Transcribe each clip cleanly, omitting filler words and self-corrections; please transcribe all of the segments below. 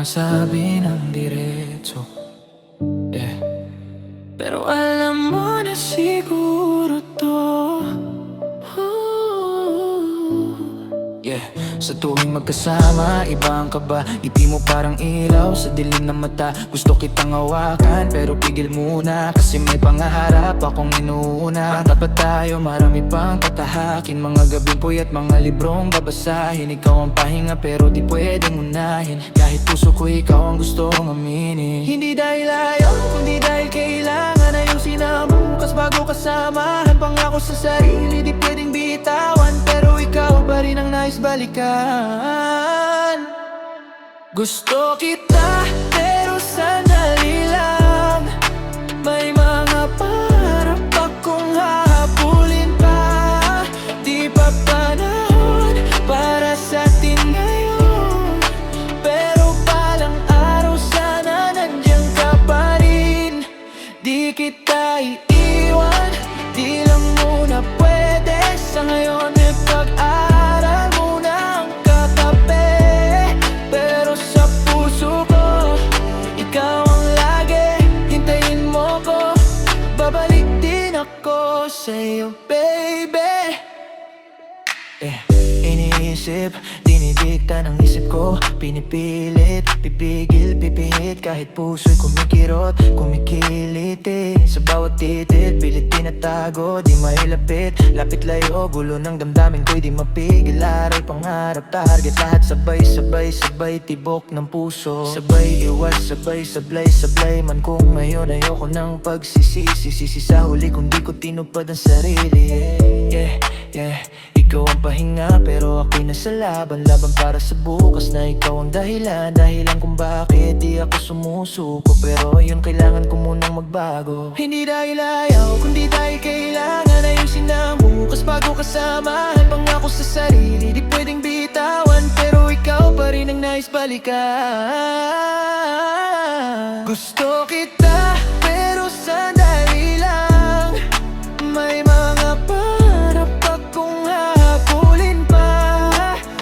masabi ng diretso, yeah. Pero alam mo na siguro to, yeah. Sa tuwing magkasama, iba ang kaba. Ngiti mo parang ilaw sa dilim ng mata. Gusto kitang hawakan pero pigil muna, kasi may pangaharap akong inuuna. Bata pa tayo, marami pang tatahakin. Mga gabing puyat, mga librong babasahin. Ikaw ang pahinga pero di pwedeng unahin. Kahit puso ko ikaw ang gustong aminin. Hindi dahil ayaw, kundi dahil kailangan ayusin ang bukas bago kasamahan. Pangako sa sarili, di pwedeng bitawan, pero ikaw pa rin ang nais balikan. Gusto kita pero sandali lang. May mga pangarap akong hahabulin pa. Di pa panahon para sa atin ngayon, pero palang araw sana nandiyan ka pa rin. Di kita iiwan, di lang muna pwede sa ngayon. May pag-aaral muna ang katabi, pero sa puso ko ikaw ang lagi. Hintayin mo ko, babalik din ako sa'yo, baby. Iniisip, dinidikta ng isip ko. Pinipilit, pipigil, pipihit. Kahit puso'y kumikirot, kumikiliti. Sa bawat titit, pilit tinatago. Di mailapit, lapit layo. Gulo ng damdamin ko'y di mapigil. Aral, pangarap, target, lahat sabay, sabay, sabay. Tibok ng puso, sabay iwas, sabay, sablay, sablay. Man kung ngayon ayoko ng pagsisisi. Sisi sa huli kung di ko tinupad ang sarili. Yeah, yeah. Ikaw ang pahinga pero ako'y nasa laban. Laban para sa bukas na ikaw ang dahilan. Dahilan kung bakit di ako sumusuko, pero yun kailangan ko munang magbago. Hindi dahil ayaw, kundi dahil kailangan ayusin ang bukas bago kasamahan. Pangako sa sarili, di pwedeng bitawan, pero ikaw pa rin ang nais balikan. Gusto kita pero sandali lang. May mga pangarap akong hahabulin pa.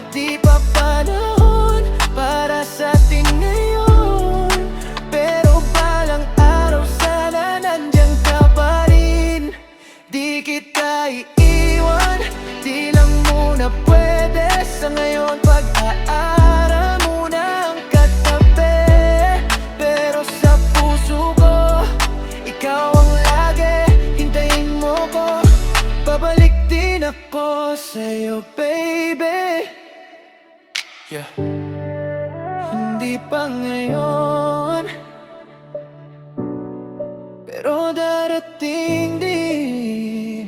Di pa panahon para sa atin ngayon, pero palang araw sana nandiyan ka pa rin. Di kita iiwan, di lang muna pwede sa ngayon. Pag-aaral muna ang katabi, pero sa puso ko ikaw ang lagi. Hintayin mo ko, babalik din ako sa'yo, baby. Yeah. Hindi pa ngayon, pero darating din.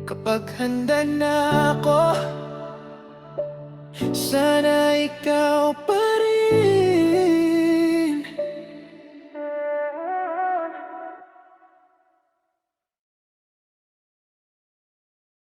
Kapag handa na ako, sana ikaw pa